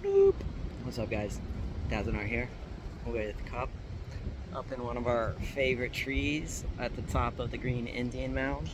What up? What's up, guys? Dazzlenar here with Cup up in one of our favorite trees at the top of the Green Indian Mound,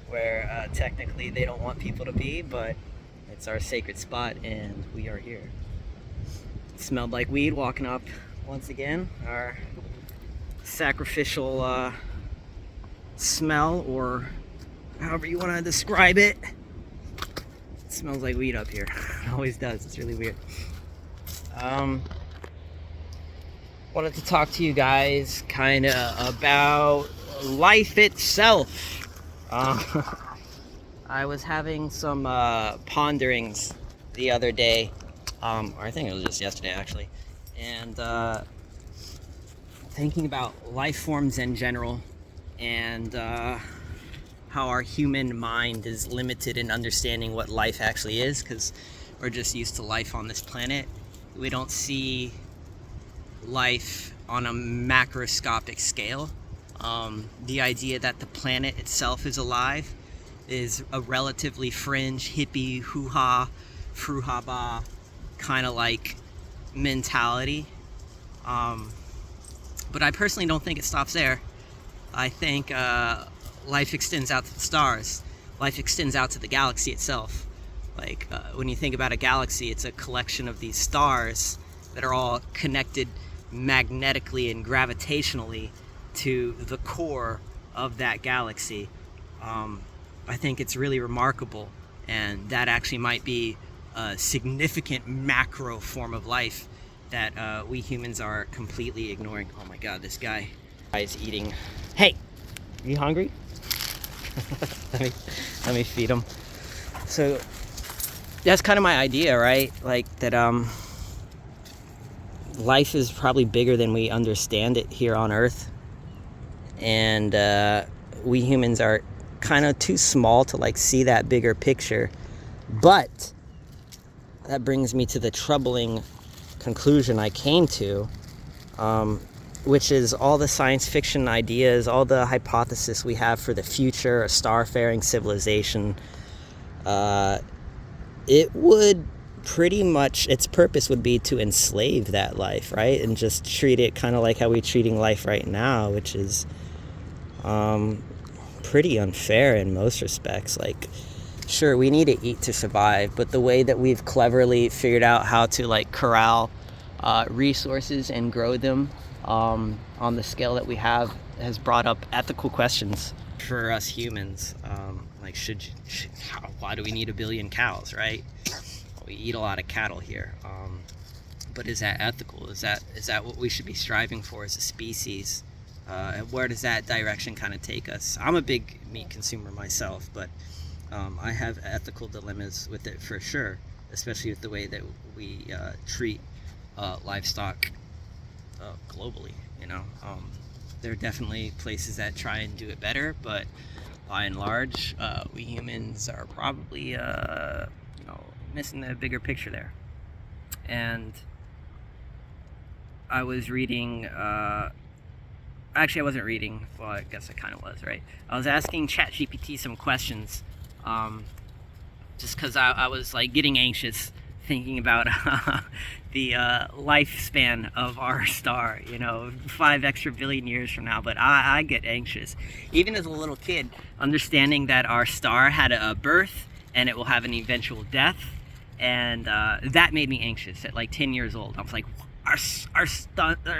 where technically they don't want people to be, but it's our sacred spot and we are here. It smelled like weed walking up once again. Our sacrificial smell, or however you want to describe it. It smells like weed up here. It always does. It's really weird. Wanted to talk to you guys kind of about life itself. I was having some ponderings the other day, or I think it was just yesterday actually, and thinking about life forms in general, and how our human mind is limited in understanding what life actually is, because we're just used to life on this planet. We don't see life on a macroscopic scale. The idea that the planet itself is alive is a relatively fringe, hippie, hoo-ha, frou-ha-ba kind of like mentality. But I personally don't think it stops there. I think life extends out to the stars. Life extends out to the galaxy itself. Like when you think about a galaxy, it's a collection of these stars that are all connected magnetically and gravitationally to the core of that galaxy. I think it's really remarkable, and that actually might be a significant macro form of life that we humans are completely ignoring. Oh my god, this guy is eating. Hey, are you hungry? let me feed him. So that's kind of my idea, right? Like that life is probably bigger than we understand it here on Earth, and we humans are kind of too small to like see that bigger picture. But that brings me to the troubling conclusion I came to, which is all the science fiction ideas, all the hypothesis we have for the future, a starfaring civilization, it would pretty much, its purpose would be to enslave that life, right? And just treat it kind of like how we're treating life right now, which is pretty unfair in most respects. Like, sure, we need to eat to survive, but the way that we've cleverly figured out how to like corral resources and grow them on the scale that we have has brought up ethical questions for us humans. Like, why do we need 1 billion cows, right? We eat a lot of cattle here, but is that ethical? Is that what we should be striving for as a species? And where does that direction kind of take us? I'm a big meat consumer myself, but I have ethical dilemmas with it for sure, especially with the way that we treat livestock globally. You know, there are definitely places that try and do it better, but by and large, we humans are probably missing the bigger picture there. And I was reading, actually I wasn't reading, well I guess I kind of was, right? I was asking ChatGPT some questions, just because I was like getting anxious thinking about the lifespan of our star, 5 extra billion years from now. But I get anxious. Even as a little kid, understanding that our star had a birth and it will have an eventual death, and that made me anxious at like 10 years old. I was like, our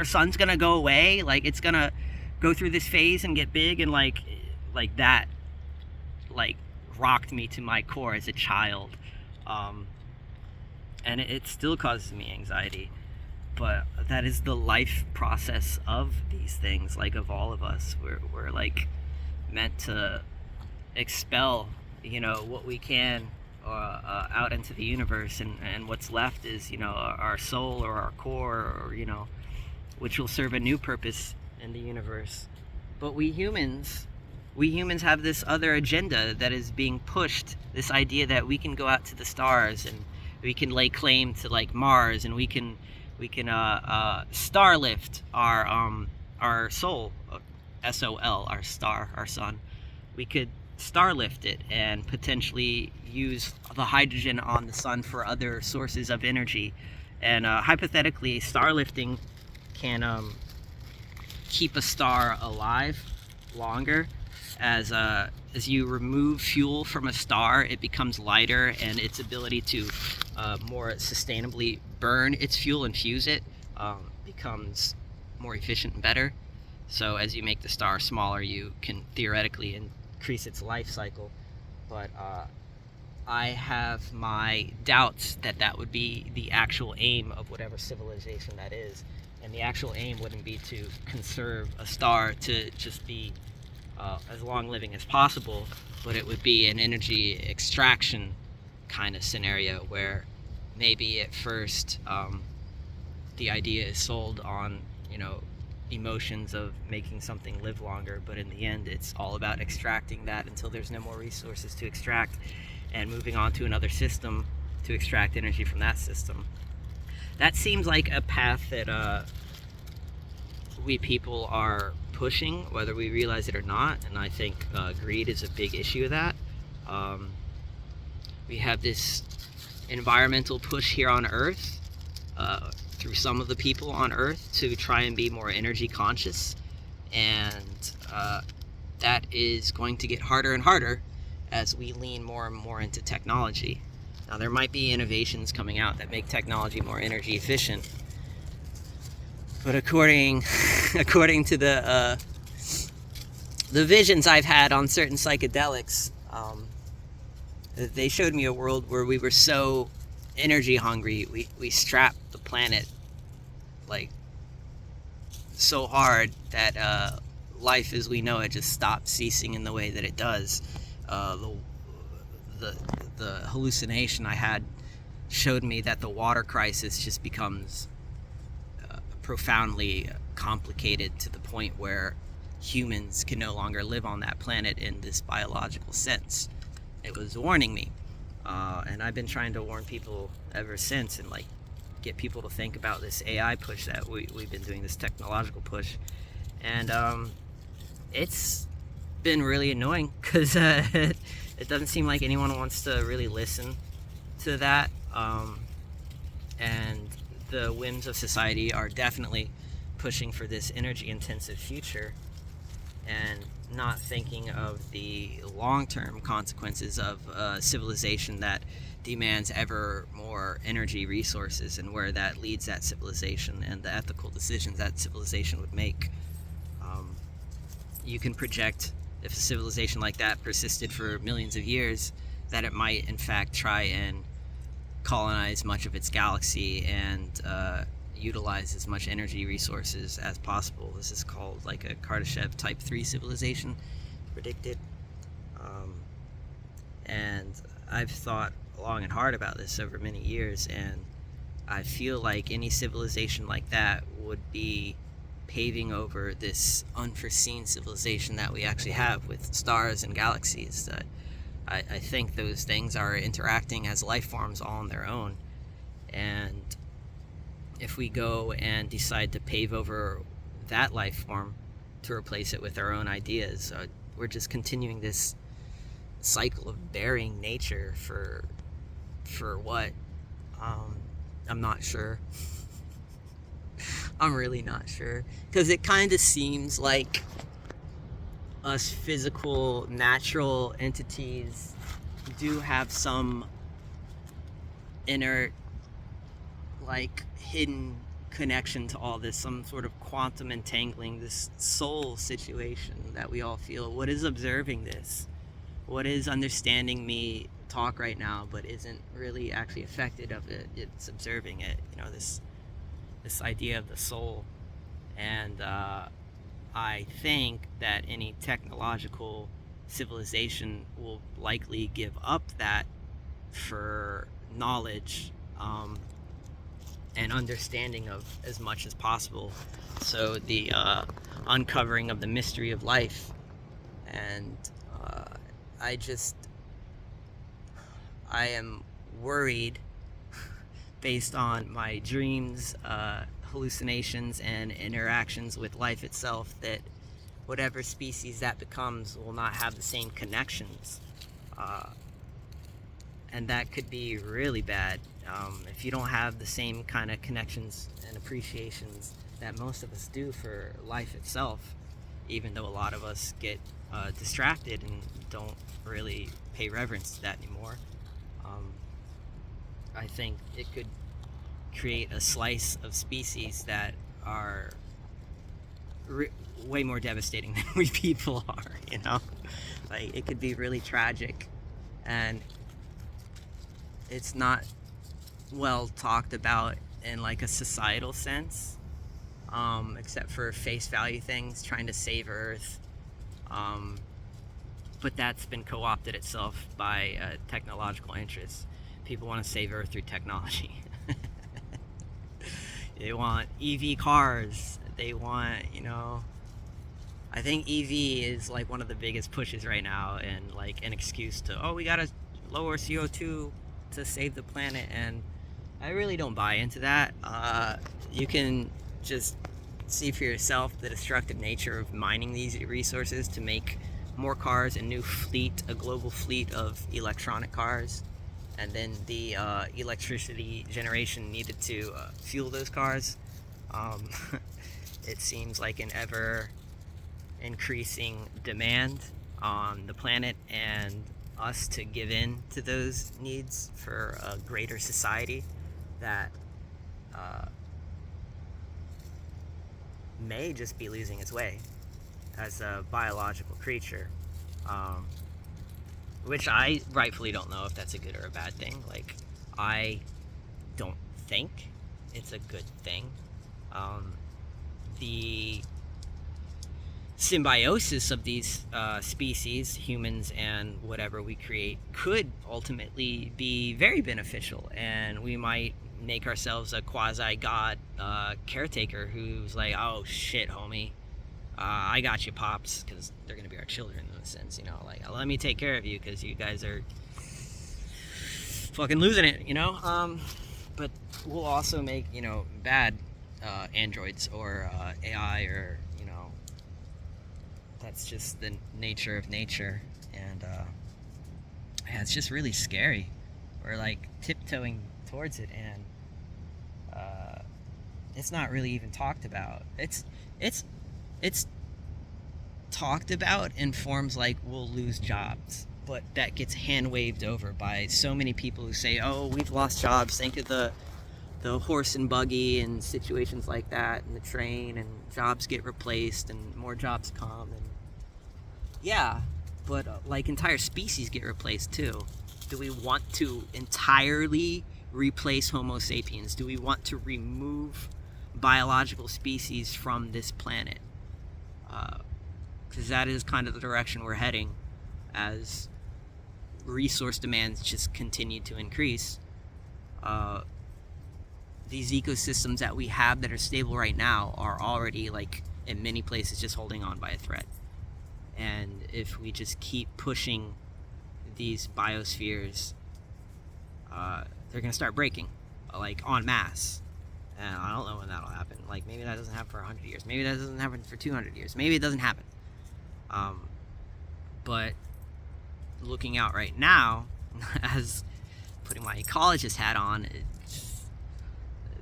sun's gonna go away? Like, it's gonna go through this phase and get big, and like that like rocked me to my core as a child. And it still causes me anxiety, but that is the life process of these things. Like, of all of us, we're like meant to expel what we can out into the universe, and what's left is our soul or our core, or which will serve a new purpose in the universe. But we humans have this other agenda that is being pushed, this idea that we can go out to the stars and we can lay claim to like Mars, and we can starlift our soul, SOL, our star, our sun. We could starlift it and potentially use the hydrogen on the sun for other sources of energy. And hypothetically, starlifting can keep a star alive longer. As you remove fuel from a star, it becomes lighter, and its ability to more sustainably burn its fuel and fuse it becomes more efficient and better. So as you make the star smaller, you can theoretically increase its life cycle. But I have my doubts that that would be the actual aim of whatever civilization that is. And the actual aim wouldn't be to conserve a star to just be as long living as possible, but it would be an energy extraction kind of scenario where maybe at first the idea is sold on, emotions of making something live longer, but in the end it's all about extracting that until there's no more resources to extract, and moving on to another system to extract energy from that system. That seems like a path that we people are pushing, whether we realize it or not, and I think greed is a big issue of that. We have this environmental push here on Earth through some of the people on Earth to try and be more energy conscious, and that is going to get harder and harder as we lean more and more into technology. Now, there might be innovations coming out that make technology more energy efficient, but according to the visions I've had on certain psychedelics, they showed me a world where we were so energy hungry, we strapped the planet like so hard that life as we know it just stopped ceasing in the way that it does. The hallucination I had showed me that the water crisis just becomes profoundly complicated to the point where humans can no longer live on that planet in this biological sense. It was warning me, and I've been trying to warn people ever since, and get people to think about this AI push that we've been doing, this technological push. And it's been really annoying because it doesn't seem like anyone wants to really listen to that, and the whims of society are definitely pushing for this energy intensive future and not thinking of the long-term consequences of a civilization that demands ever more energy resources, and where that leads that civilization and the ethical decisions that civilization would make. You can project, if a civilization like that persisted for millions of years, that it might in fact try and colonize much of its galaxy and utilize as much energy resources as possible. This is called like a Kardashev type 3 civilization predicted. And I've thought long and hard about this over many years, and I feel like any civilization like that would be paving over this unforeseen civilization that we actually have with stars and galaxies. I think those things are interacting as life forms all on their own, and if we go and decide to pave over that life form to replace it with our own ideas, we're just continuing this cycle of burying nature for what? I'm not sure. I'm really not sure, because it kind of seems like us physical, natural entities do have some inner, hidden connection to all this, some sort of quantum entangling, this soul situation that we all feel. What is observing this? What is understanding me talk right now but isn't really actually affected of it? It's observing it, this idea of the soul. And I think that any technological civilization will likely give up that for knowledge and understanding of as much as possible. So the uncovering of the mystery of life. And I am worried based on my dreams, hallucinations, and interactions with life itself, that whatever species that becomes will not have the same connections. And that could be really bad if you don't have the same kind of connections and appreciations that most of us do for life itself, even though a lot of us get distracted and don't really pay reverence to that anymore. I think it could create a slice of species that are way more devastating than we people are, you know? Like, it could be really tragic, and it's not well talked about in like a societal sense, except for face value things, trying to save Earth. But that's been co-opted itself by technological interests. People want to save Earth through technology. They want EV cars. They want, I think EV is like one of the biggest pushes right now, and like an excuse to, we gotta lower CO2 to save the planet. And I really don't buy into that. You can just see for yourself the destructive nature of mining these resources to make more cars, a global fleet of electronic cars, and then the electricity generation needed to fuel those cars. It seems like an ever increasing demand on the planet and us to give in to those needs for a greater society that may just be losing its way as a biological creature, which I rightfully don't know if that's a good or a bad thing. Like, I don't think it's a good thing. The symbiosis of these species, humans and whatever we create, could ultimately be very beneficial, and we might make ourselves a quasi-god caretaker who's like, oh shit, homie, I got you, pops, because they're gonna be our children in a sense, like, let me take care of you because you guys are fucking losing it, but we'll also make bad androids or AI, or that's just the nature of nature. And yeah, it's just really scary. We're like tiptoeing towards it, and it's not really even talked about. It's talked about in forms like we'll lose jobs, but that gets hand waved over by so many people who say, oh, we've lost jobs, think of the horse and buggy and situations like that, and the train, and jobs get replaced and more jobs come. And yeah, but like entire species get replaced too. Do we want to entirely replace Homo sapiens? Do we want to remove biological species from this planet? Because that is kind of the direction we're heading as resource demands just continue to increase. These ecosystems that we have that are stable right now are already, like, in many places just holding on by a thread. And if we just keep pushing these biospheres, they're going to start breaking, like, en masse. And I don't know when that'll happen. Like, maybe that doesn't happen for 100 years. Maybe that doesn't happen for 200 years. Maybe it doesn't happen. But looking out right now, as putting my ecologist hat on,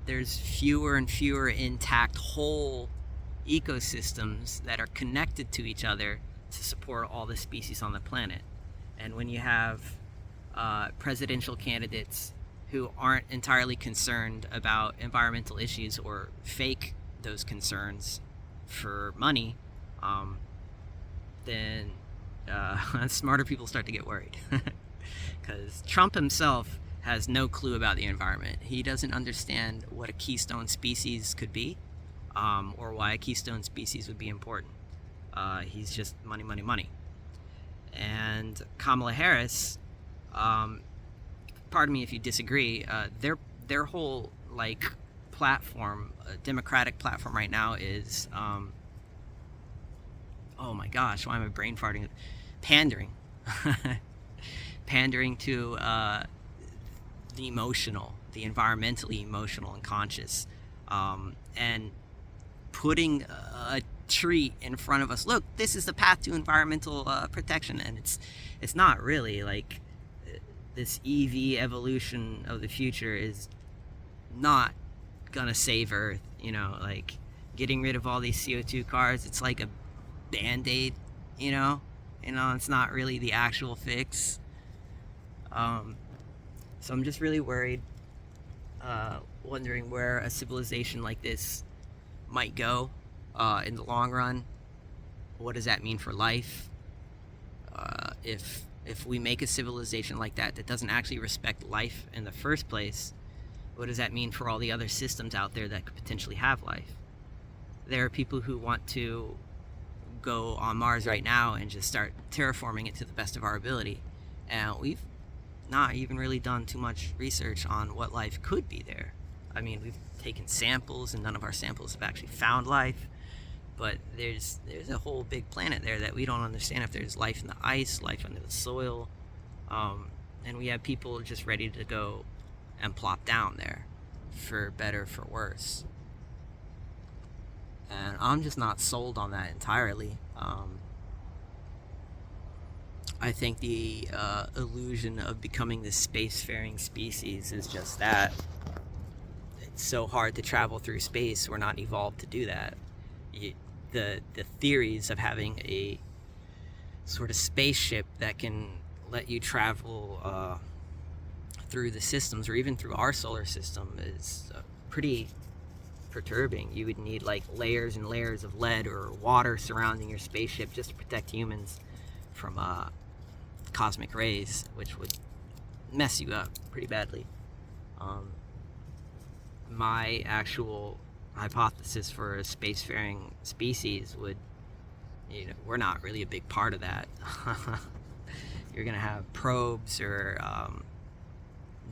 there's fewer and fewer intact whole ecosystems that are connected to each other to support all the species on the planet. And when you have presidential candidates who aren't entirely concerned about environmental issues or fake those concerns for money, then smarter people start to get worried. Because Trump himself has no clue about the environment. He doesn't understand what a keystone species could be, or why a keystone species would be important. He's just money, money, money. And Kamala Harris, pardon me if you disagree, their whole, like, platform, democratic platform right now is, oh my gosh, why am I brain farting? Pandering. Pandering to the emotional, the environmentally emotional and conscious, and putting a treat in front of us. Look, this is the path to environmental protection, and it's not really. Like, this EV evolution of the future is not gonna save Earth. Like, getting rid of all these CO2 cars, it's like a band-aid. It's not really the actual fix. So I'm just really worried, wondering where a civilization like this might go in the long run. What does that mean for life? If we make a civilization like that doesn't actually respect life in the first place, what does that mean for all the other systems out there that could potentially have life? There are people who want to go on Mars right now and just start terraforming it to the best of our ability. And we've not even really done too much research on what life could be there. I mean, we've taken samples, and none of our samples have actually found life. But there's a whole big planet there that we don't understand if there's life in the ice, life under the soil. And we have people just ready to go and plop down there, for better, for worse. And I'm just not sold on that entirely. I think the illusion of becoming this spacefaring species is just that. It's so hard to travel through space. We're not evolved to do that. The theories of having a sort of spaceship that can let you travel through the systems, or even through our solar system, is pretty perturbing. You would need like layers and layers of lead or water surrounding your spaceship just to protect humans from cosmic rays, which would mess you up pretty badly. My actual hypothesis for a spacefaring species would, we're not really a big part of that. You're gonna have probes or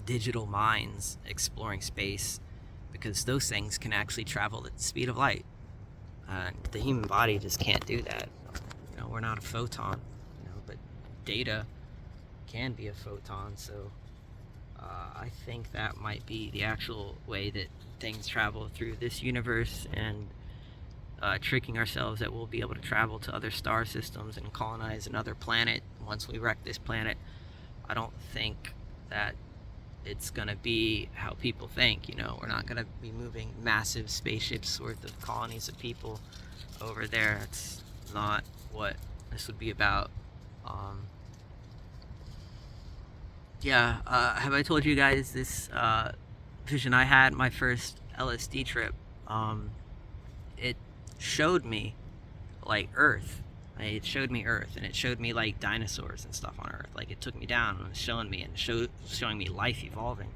digital mines exploring space, because those things can actually travel at the speed of light. The human body just can't do that. We're not a photon, but data can be a photon, so I think that might be the actual way that things travel through this universe, and tricking ourselves that we'll be able to travel to other star systems and colonize another planet once we wreck this planet. I don't think that it's gonna be how people think. We're not gonna be moving massive spaceships worth of colonies of people over there. It's not what this would be about. Have I told you guys this vision I had my first LSD trip? It showed me like Earth. It showed me Earth, and it showed me like dinosaurs and stuff on Earth. Like, it took me down and was showing me showing me life evolving,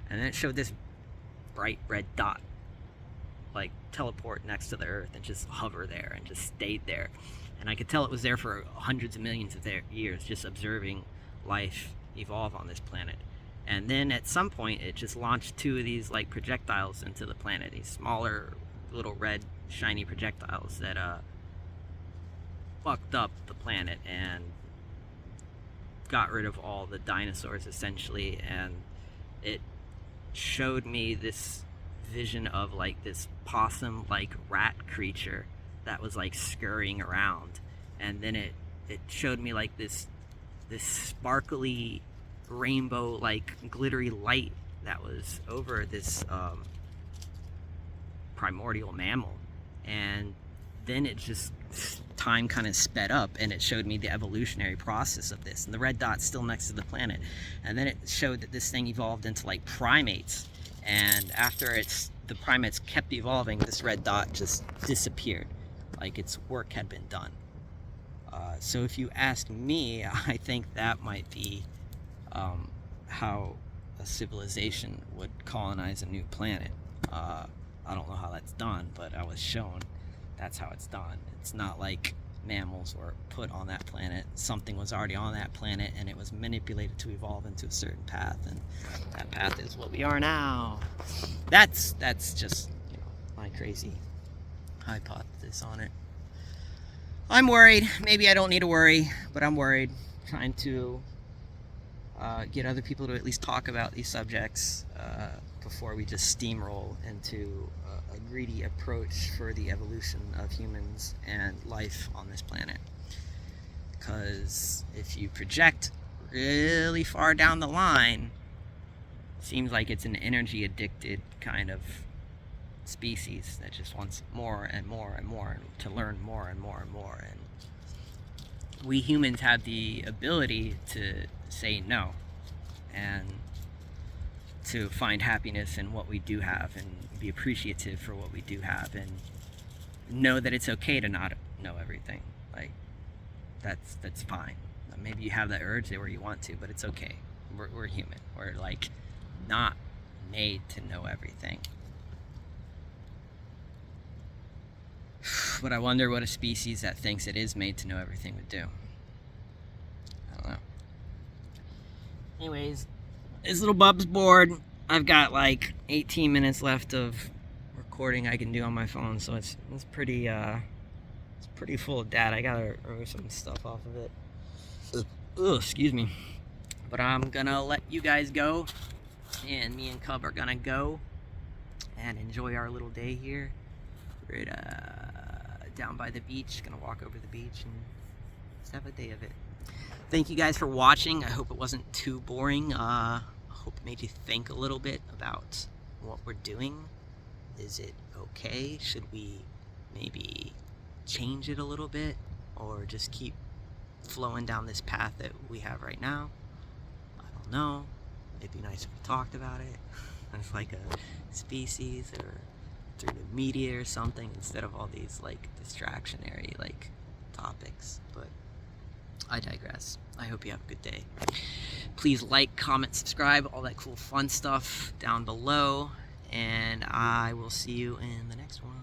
and then it showed this bright red dot like teleport next to the Earth and just hover there and just stayed there. And I could tell it was there for hundreds of millions of years, just observing life evolve on this planet. And then at some point it just launched two of these like projectiles into the planet, these smaller little red shiny projectiles that fucked up the planet and got rid of all the dinosaurs essentially. And it showed me this vision of like this possum like rat creature that was like scurrying around. And then it showed me like this sparkly rainbow like glittery light that was over this primordial mammal. And then it just, time kind of sped up, and it showed me the evolutionary process of this, and the red dot's still next to the planet. And then it showed that this thing evolved into like primates, and after the primates kept evolving, this red dot just disappeared, like its work had been done. So if you ask me, I think that might be how a civilization would colonize a new planet. I don't know how that's done, but I was shown that's how it's done. It's not like mammals were put on that planet. Something was already on that planet, and it was manipulated to evolve into a certain path, and that path is what we are now. That's just my crazy hypothesis on it. I'm worried. Maybe I don't need to worry, but I'm worried. Trying to get other people to at least talk about these subjects before we just steamroll into a greedy approach for the evolution of humans and life on this planet. Because if you project really far down the line, it seems like it's an energy addicted kind of species that just wants more and more and more, and to learn more and more and more. And we humans have the ability to say no and to find happiness in what we do have and be appreciative for what we do have and know that it's okay to not know everything. Like, that's fine. Maybe you have that urge there where you want to, but it's okay. We're human. We're like not made to know everything. But I wonder what a species that thinks it is made to know everything would do. I don't know. Anyways, this little bub's bored. I've got like 18 minutes left of recording I can do on my phone, so it's pretty full of data. I gotta remove some stuff off of it. Ugh, excuse me. But I'm gonna let you guys go, and me and Cub are gonna go and enjoy our little day here. We're down by the beach, gonna walk over the beach and just have a day of it. Thank you guys for watching. I hope it wasn't too boring. I hope it made you think a little bit about what we're doing. Is it okay? Should we maybe change it a little bit, or just keep flowing down this path that we have right now? I don't know. It'd be nice if we talked about it as like a species, or through the media or something, instead of all these like distractionary like topics. But I digress. I hope you have a good day. Please like, comment, subscribe, all that cool fun stuff down below, and I will see you in the next one.